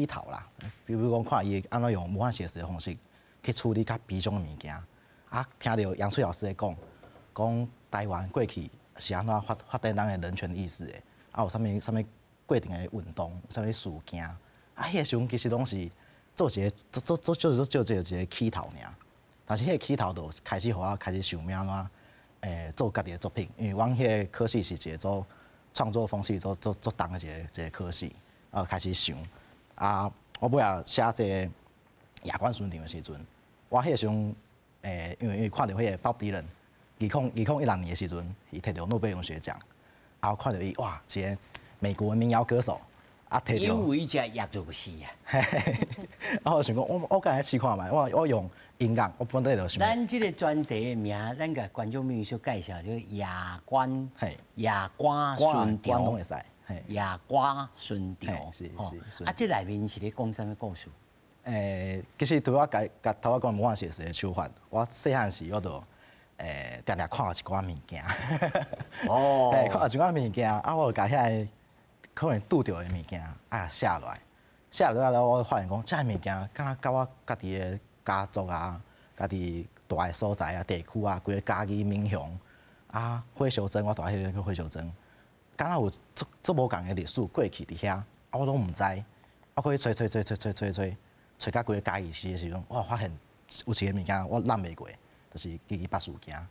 头啦，比如讲看伊安怎用魔幻写实的方式去处理较悲伤的物件，啊，听到杨翠老师咧讲台湾过去是安怎发展咱的人权意识的，啊有啥物过程的运动，有啥物事件，啊迄个时阵其实拢是做一个起头尔，但是迄个起头就开始互我开始想要安怎做家己的作品，因为阮迄个科系是一个做创作风气做重的一个科系，啊开始想，啊我尾仔写这个亚冠巡场的时阵，我迄个时阵因为看到迄个鲍比伦。2016年的时阵，伊摕到诺贝尔文学奖，啊，我看到伊哇，一个美国民谣歌手，啊，摕到。因为只压入死啊。啊，我想讲，我敢来试看觅，我用音乐，我本来就想。咱这个专题的名，咱甲观众朋友小介绍，就是亚冠巡场。拢会使。亚冠巡场。是。啊，这内面是咧讲啥物故事？其实对我甲头仔讲魔幻写实的手法，我细汉时我就。常常看一寡物件，哦，看一寡物件，啊，我就甲遐可能拄着的物件啊写落来，了我发现讲，这物件敢若甲我家己的家族啊，家己住的所在啊、地区啊，规个家己民雄啊，火烧庄，我住迄个叫火烧庄，敢若有足无共的历史过去伫遐，啊，我拢毋知，我可以找到规个嘉义市的时阵，我发现有一个物件我揽袂过。就是记忆八事件，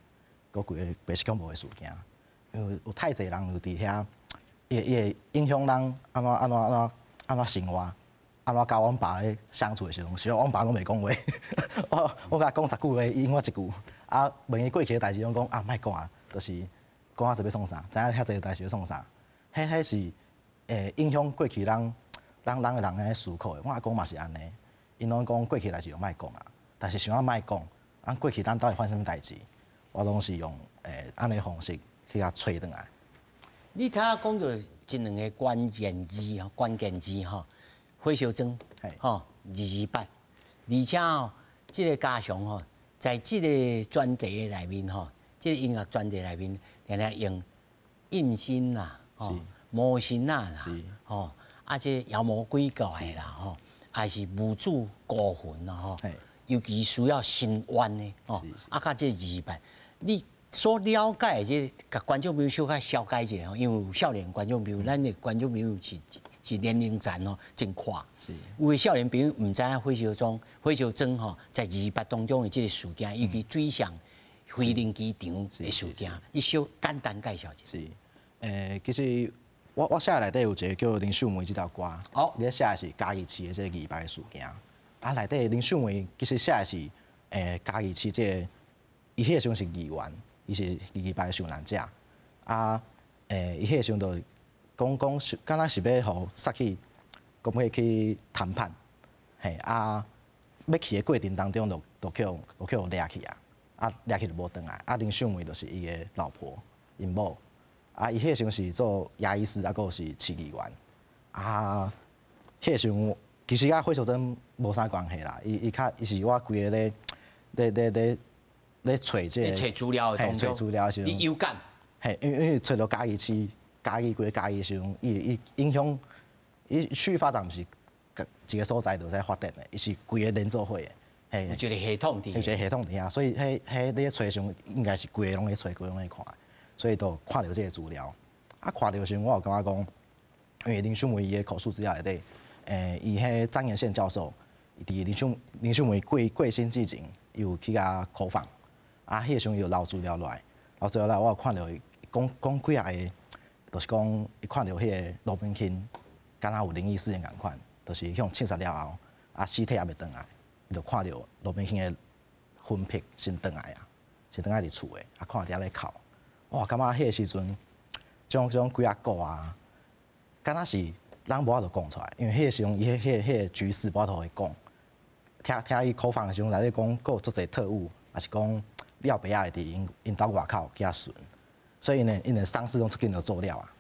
佮几个白色恐怖的事件，因为有太侪人就伫遐，伊会影响人安怎生活，安怎甲阮爸咧相处的时阵，虽然阮爸拢袂讲话，我甲讲10句话，伊应我一句，啊，问伊过去的代志，拢讲啊，莫讲啊，就是讲啊是要创啥，知影遐侪代志要创啥，迄是影响过去人的人思考的。我阿公嘛是安尼，因拢讲过去代志就莫讲啊，但是想要莫讲。按过去咱到底发生啥物代志，我拢是用安尼方式去甲找转来。你头仔讲到一两个关键字吼，火烧庄，吼228，而且吼，即个嘉祥吼，在即个专题内面吼，即个音乐专题内面，常常用印心啦，吼魔神啦，吼啊即妖魔鬼怪啦，吼，还是无主孤魂啦，吼。尤其需要心冤的哦，啊，甲这228，你所了解的这甲观众朋友小可小解一下吼，因为有少年观众朋友，咱的观众朋友是年龄层哦真宽，有的少年朋友唔知影火烧庄吼，在228当中的这个事件，以及水上飞灵机场的事件，你小简单介绍一下。是，其实我写内底有一个叫林秀梅这条歌，哦，你写的是嘉义市的这个228的事件。啊，内底林秀梅其实写的是嘉义市这个，伊迄个时阵是议员，伊是228的受难者。啊，伊迄个时阵就讲敢若是要互杀去，讲要去谈判，嘿啊，要去的过程当中就去互掠去啊，啊掠去就无转来。啊，林秀梅就是伊的老婆，因某。啊，伊迄个时阵是做牙医师，啊，佫是市议员。啊，迄个时阵。其实甲火烧庄无啥关系啦，伊是我规个咧找这个找资料的当中，找资料的时候，你有感？嘿，因为找到嘉义市，规个嘉义的时候，伊影响，伊区域发展毋是一个所在就在发展的，伊是规个连锁会的。嘿，有一个系统伫，有一个系统伫遐，所以迄你咧找的时候，应该是规个拢咧找，规个拢咧看，所以就看到这个资料。啊，看到的时候，我有感觉讲，因为林秀梅伊的口述资料内底。伊迄张延宪教授，伫林秀梅过身之前，伊有去甲考访，啊，迄个时阵伊有捞资料来，我有看到伊讲几下个，就是讲伊看到迄个罗宾卿，敢若有灵异事件共款，就是向刺杀了后，啊，尸体也未转来，伊就看到罗宾卿的魂魄先转来啊，先转来伫厝诶，啊，看伫遐咧哭，哇，感觉迄个时阵，种几啊个啊，敢若是咱无法度讲出来，因为迄个时阵伊迄个局势无法度去讲，听伊口访的时阵，内底讲佫有足侪特务，也是讲廖白亚会伫因兜外口去遐巡，所以呢，因的丧事拢出紧就做了啊，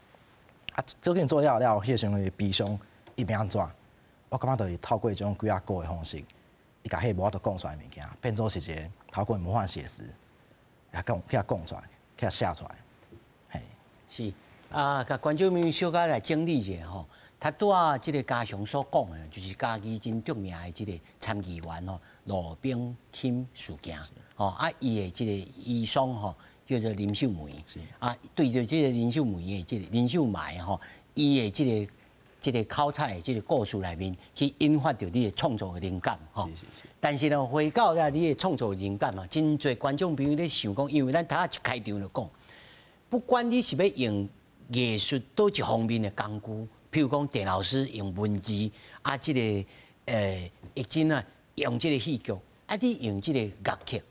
啊，出紧做了，迄个时阵的悲伤伊变安怎？我感觉就是透过种几啊个的方式，伊甲迄无法度讲出来的物件，变做是一个透过魔幻写实，去讲出来，去写出来，嘿。是啊，甲观众朋友小可来整理一下吼。他拄啊，即个家常所讲的，就是家己真著名的即个参议员吼，罗炳卿事件。吼啊，伊的即个遗孀吼叫做林秀梅。啊，对着即个林秀梅的即个林秀梅吼，伊的即个口彩的即个故事内面，去引发着你的创作的灵感吼。但是呢，回到你的创作灵感嘛，真侪观众朋友咧想讲，因为咱头一开场就讲，不管你是要用艺术倒一方面的工具。譬如讲，电老师用文字啊，即个易经啊，用即个戏剧啊，你用即个乐器，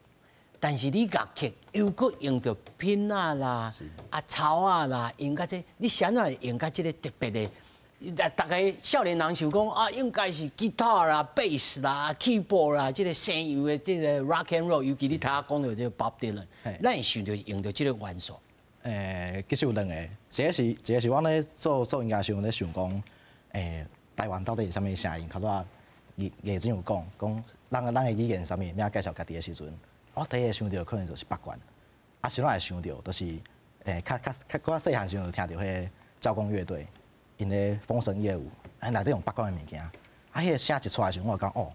但是你乐器又搁用到品啊啦、啊草啊啦，用甲这，你啥啊用甲即个特别的？大概少年人想讲啊，应该是吉他啦、贝斯啦、keyboard 啦，即个西洋的即个 rock and roll， 尤其你头下讲到即个 Bob Dylan， 咱会想到用到即个元素。其实有两个，一个是我咧做音乐时阵咧想讲，台湾到底是啥物声音？头拄仔叶真有讲，咱的语言啥物，咩介绍家己的时阵，我第一个想到可能就是北管，啊，先来会想到就是，较细汉时阵就听到迄个交工乐队，因咧风声业务，内底用北管的物件，啊，迄个声一出来时阵，我就讲哦，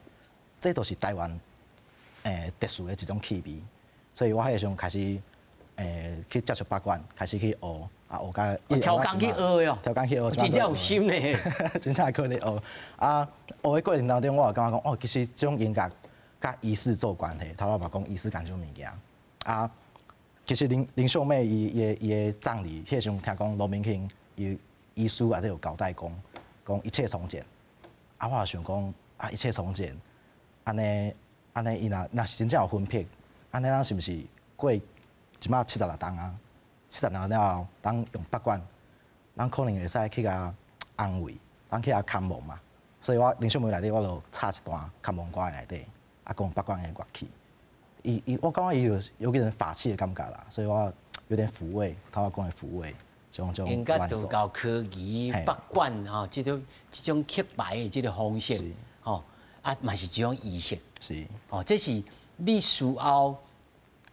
这都是台湾特殊的一种气味，所以我迄个时阵开始。去接触北管，开始去学，啊学甲挑工去学哟，挑工去学，真正有心呢，真正可能学。啊，学的过程当中，我也感觉讲，哦，其实这种音乐甲仪式做关系，头头嘛讲仪式感这种物件。啊，其实林秀美伊的葬礼，迄时阵听讲罗明卿遗书也都有交代讲一切从简。啊，我也想讲啊，一切从简，安尼伊若是真正有分配，安尼咱是毋是过？即马76档啊，76档了后，咱用北管，咱可能会使去甲安慰，咱去甲看望嘛。所以我林秀梅内底，我就插一段看望歌内底，啊，讲北管的乐器。我感觉伊有点法器的感觉啦，所以我有点抚慰，头我讲的抚慰，种应该就搞科技北管吼，即种刻白的即个方式，吼啊，嘛是一种仪式。是，哦，这是你事后。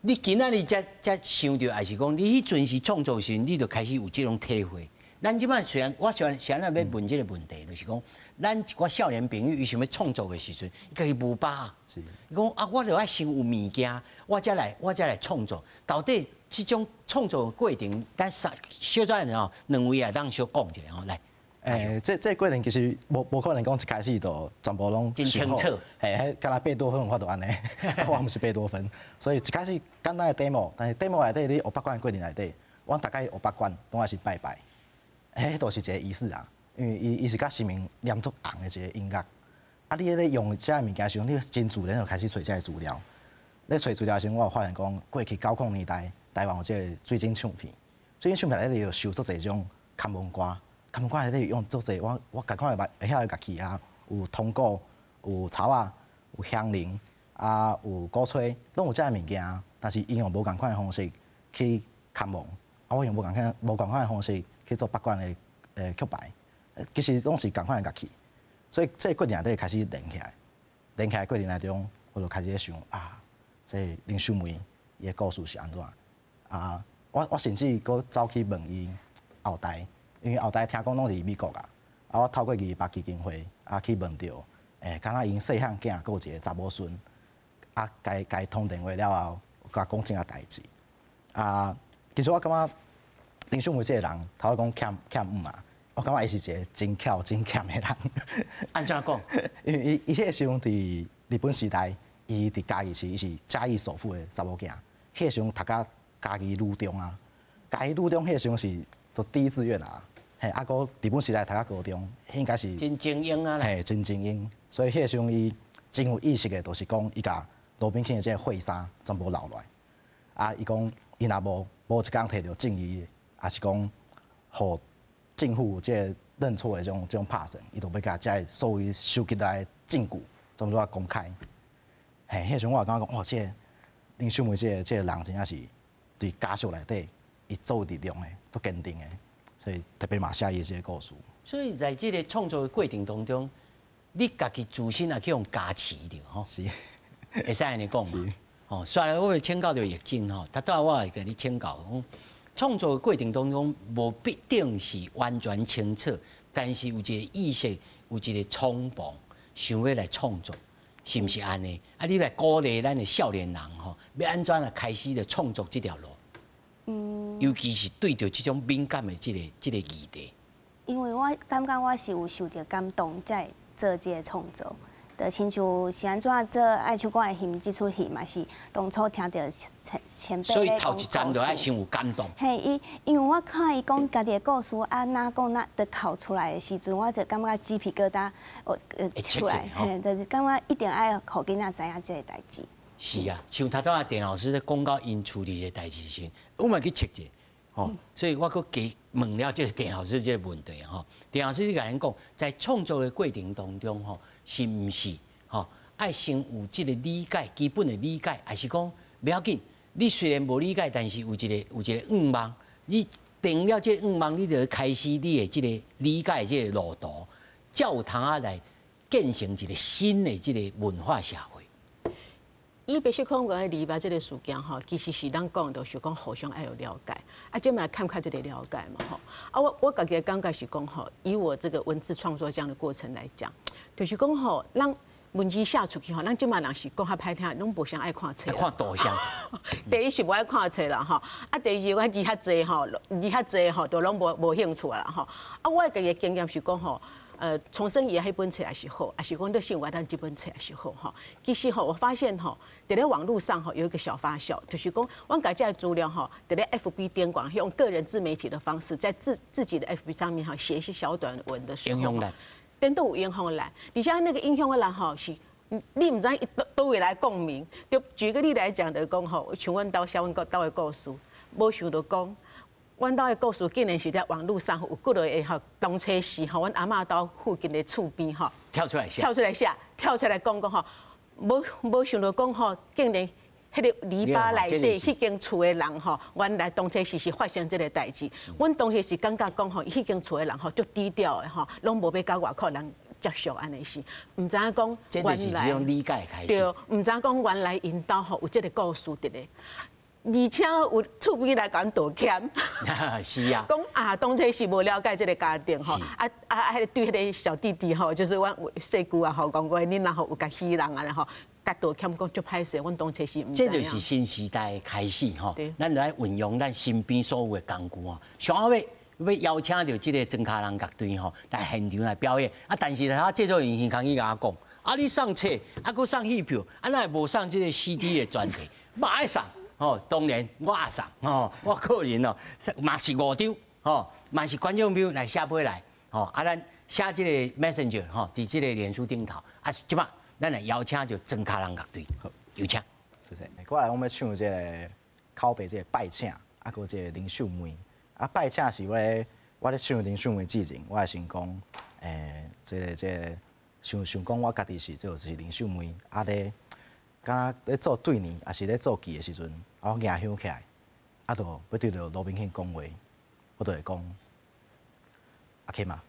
你今仔日才想到，还是讲你迄阵时创作时，你就开始有这种体会。咱即摆虽然我现在要问这个问题，就是讲，咱一寡少年朋友，伊想要创作的时阵，伊家己无把握。伊讲啊，我著爱先有物件，我才来创作。到底这种创作的过程，咱小仔人哦，两位啊，当小讲一下哦，来。这过程其实无可能讲一开始就全部拢真清楚。迄敢若贝多芬我都安尼，我毋是贝多芬，所以一开始简单的 demo， 但是 demo 内底你学北管的过程内底，我大概学北管拢爱是拜拜，迄都是一个仪式啊，因为伊是甲神明念足红的一个音乐，啊，你咧用这物件时候，你真自然就开始找这个资料，咧找资料时，我有发现讲过去90年代台湾有这个水晶唱片，水晶唱片内底有收足侪种看门歌。他们讲内底用做侪，我共款会晓乐器啊，有铜鼓，有草啊，有香菱啊，有鼓吹，拢有遮个物件。但是伊用无共款的方式去看望，啊，我用无共款的方式去做北管的曲牌，其实拢是共款的乐器。所以这过程内底开始连起来，连起来过程内中，我就开始想啊，这林秀梅伊的故事是安怎啊？我甚至搁走去问伊后代。因为后代听讲拢是美国啊，我透过二八基金会去问到，敢若因细汉囝，佮有一个查某孙，甲伊通电话了后，甲讲这个代志。其实我感觉林秀梅这个人，头讲欠欠嘛，我感觉伊是一个真巧真欠的人。安怎讲？因为伊迄个时阵伫日本时代，伊伫嘉义市，伊是嘉义首富的查某囝。迄个时阵读甲嘉义女中啊，嘉义女中迄个时阵是都第一志愿啊。嘿，啊个日本时代读甲高中，应该是真精英啊！嘿，真精英。所以迄个时阵伊真有意识的，就是讲伊甲罗宾逊的这个会衫全部留落来。啊，伊讲伊若无一工摕到正义，也是讲，互政府即个认错的这种拍算，伊就要甲遮所有收集来的证据，全部要公开。嘿，迄时阵我感觉讲，哇，这林秀梅这个人真正是对家属内底，伊做力量的，足坚定的，所以特别嘛写伊这个故事。所以在这个创作的过程当中，你家己自身也去用加持着吼，是，会使安尼讲嘛？是。哦，虽然我请教着易经吼，他倒我会甲你请教讲，创作的过程当中无必定是完全清楚，但是有一个意识，有一个冲动，想要来创作，是毋是安尼？啊，你来鼓励咱的少年人吼，要安怎来开始来创作这条路？尤其是对着这种敏感的这个议题。因为我感觉我是有受到感动，才会做这个创作。就亲像是安怎做爱唱歌的戏，这出戏嘛是当初听到前辈所以咧讲头一站就爱先有感动。嘿，因为我看伊讲家己的故事，啊，哪讲哪得考出来的时阵，我就感觉鸡皮疙瘩，出来，嘿，就是感觉一定爱互囡仔知影这个代志。是啊，像头拄仔田老师咧讲到因处理的代志时，我嘛去测者，吼，所以我搁加问了这个田老师这个问题吼。田老师你甲咱讲，在创作的过程当中吼，是毋是吼爱先有这个理解，基本的理解，还是讲不要紧？你虽然无理解，但是有一个愿望，你定了这愿望，你就开始你的这个理解这个路途，才有通啊来建成一个新的这个文化社会。伊白色恐龙离白这个事件吼，其实是咱讲就是讲互相爱有了解，啊，这么来看看这个了解嘛吼。啊，我家己的感觉是讲吼，以我这个文字创作这样的过程来讲，就是讲吼，咱文字写出去吼，咱即马人是讲较歹听，拢无啥爱看册。看图像。第一是无爱看册啦吼，啊，第二我字较济吼，字较济吼，都拢无兴趣啦吼。啊，我家己的经验是讲吼。重生伊迄本册也是好，也是讲对生活咱这本册也是好哈。其实吼，我发现吼，在网络上吼有一个小发酵，就是讲我家这资料吼，在FB 点广，用个人自媒体的方式，在自己的 FB 上面哈写一些小短文的时候，影响力，等都有影响力。而且那个影响的人吼是，你唔知都会来共鸣。就举个例来讲的讲吼，像阮兜小阮兜的故事，无想到讲。阮兜的故事竟然是在网络上有几落个吼当车时吼，阮阿嬷兜附近的厝边吼跳出来写，跳出来讲吼，无想到讲吼，竟然迄个篱笆内底迄间厝的人吼，原来当车时是发生这个代志。阮当时是感觉讲吼，迄间厝的人吼足低调的吼，拢无要甲外口人接触安尼是，唔知影讲原来理解开始，对，唔知影讲原来因兜吼有这个故事伫咧。而且有厝边来甲阮道歉，是啊，讲啊，当初是无了解这个家庭吼，对迄个小弟弟吼，就是阮细句啊吼，讲过恁若吼有甲欺人啊吼，甲道歉讲足歹势，阮当初是唔知影。这就是新时代的开始吼，咱来运用咱身边所有的工具啊，上后要邀请到这个曾卡人乐队吼来现场来表演啊，但是他制作人员刚伊甲我讲，啊你上册，啊佮上戏票，啊那无上这个 CD 的专题，嘛爱上。哦，当然我也送哦，我个人哦，嘛是5张哦，嘛是观众朋友来写回来哦，啊，咱写这个 Messenger 吼，伫这个脸书顶头啊，即摆咱来邀请就曾卡人乐队，有请。谢谢。过来我们要唱这个拷贝这个拜请，啊，搁这个林秀梅，啊，拜请是我咧唱林秀梅之前，我先讲，这个想讲我家己是就是林秀梅，啊咧。敢若咧做对联，也是咧做记的时阵，我硬想起来，啊，就要对着罗宾逊讲话，我就会讲，阿 K 嘛，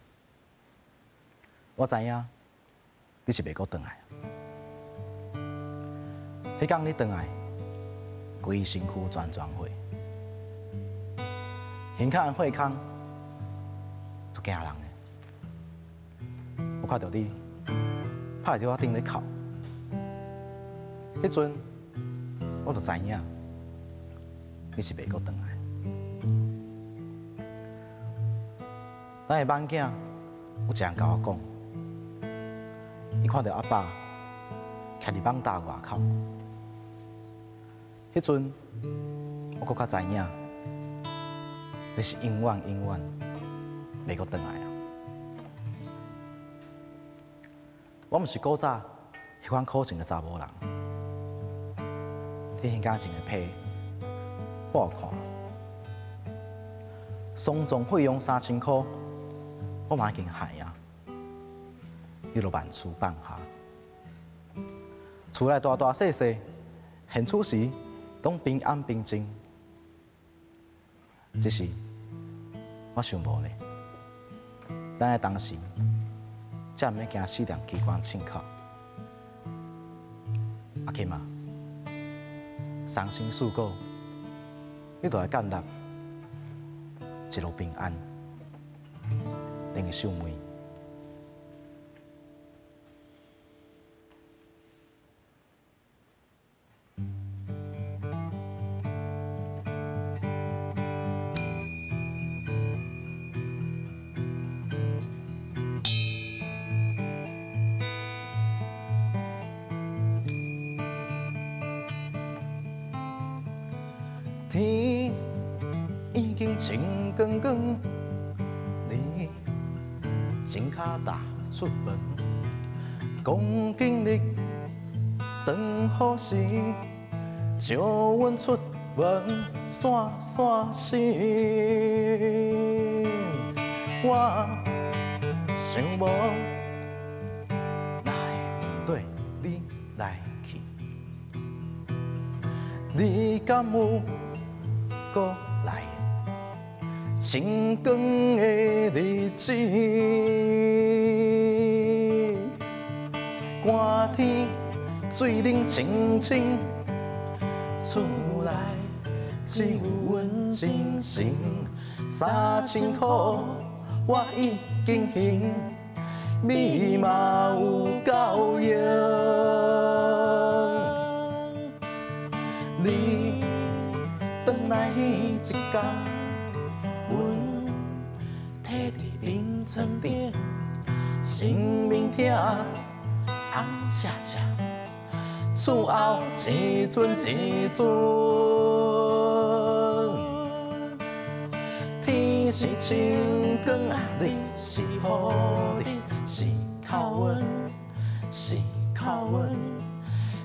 我知影你是袂阁转来，迄天你转来，规身躯全火，胸口火空，足惊人的。我看到你拍伫我顶咧哭。迄阵，我就知影你是袂阁转来。咱的囡囝有一人甲我讲，伊看到阿爸徛伫网大外口，迄阵我搁较知影，你是永远袂搁回来啊！我毋是古早迄款可情的查某人，天现感情的批，我看，丧葬费用3000块，我嘛已经害啊！伊就万事放下，厝内大大细细，现厝时拢平安平静。只是我想无呢，咱的当时才毋免惊死人机关凊口。阿金啊，伤心事故，你就来建立一路平安，恁的寿命。天已经晴光光，你真脚踏出门，讲今日长好时，招阮出门散散心。我想无哪会对你来去，你敢有？过来，晴光的日子，寒天水冷清清，厝内只有阮真心，3000块我已经还，你嘛有够用，你。转来迄一天，阮摕伫眠床顶，生命痛，红赤赤，厝后一阵一阵，天是晴光，日是雨日，是靠阮，是靠阮，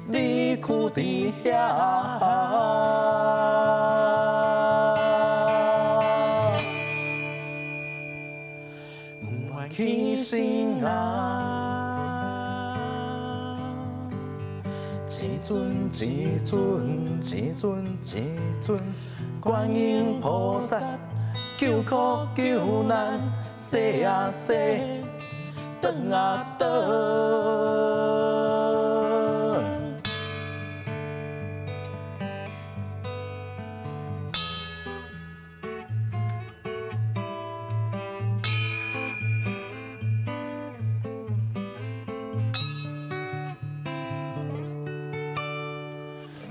你去伫遐。起心啊，一尊一尊一尊一尊，观音菩萨救苦救难，洗啊洗，转啊转。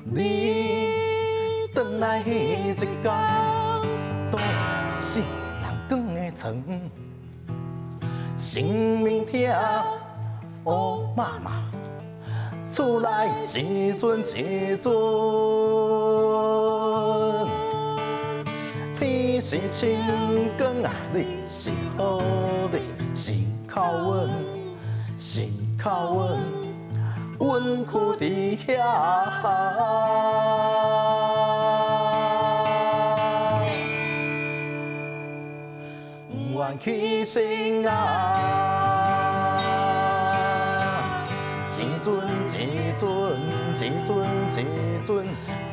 你转来迄一天，都是人光的床，生命痛，乌妈妈，厝内一阵一阵，天是晴光，日是雨日，是靠阮，是靠阮。阮去伫遐，不愿起身啊！一尊一尊一尊一尊，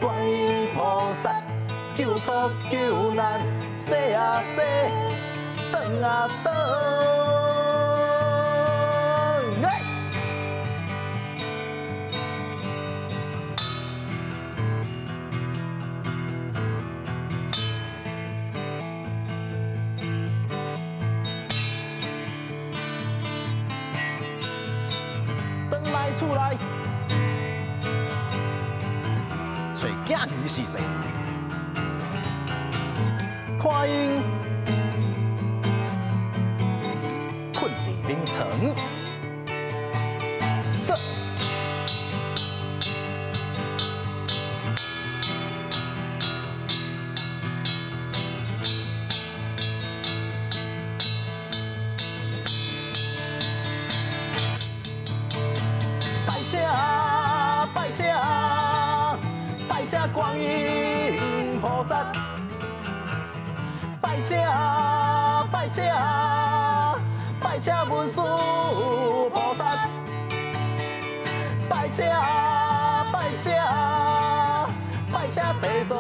观音菩萨救苦救难，洗啊洗，转啊转。厝内找囝儿是谁？看因成。射。拜谢观音菩萨，拜谢文殊菩萨，拜谢地藏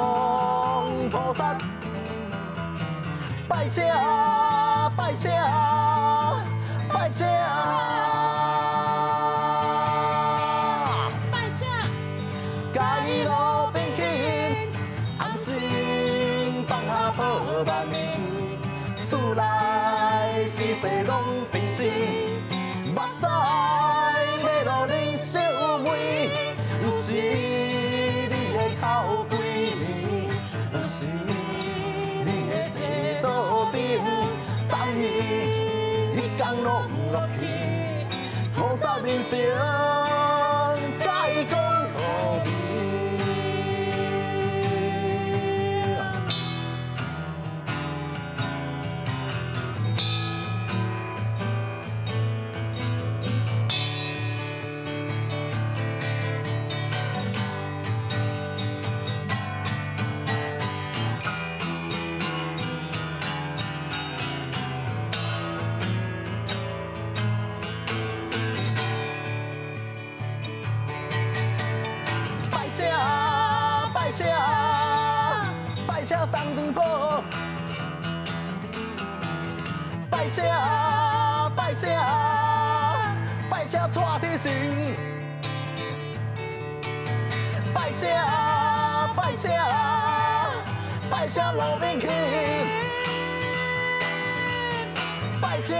菩萨，拜谢。万年，厝内事事拢平静，目屎要落恁小妹，有时你的口规面，有时你的坐桌顶，等伊迄天拢落去，菩萨面前甲伊讲互你。拜谢东庄婆，拜谢蔡天神，拜谢路边去，拜谢。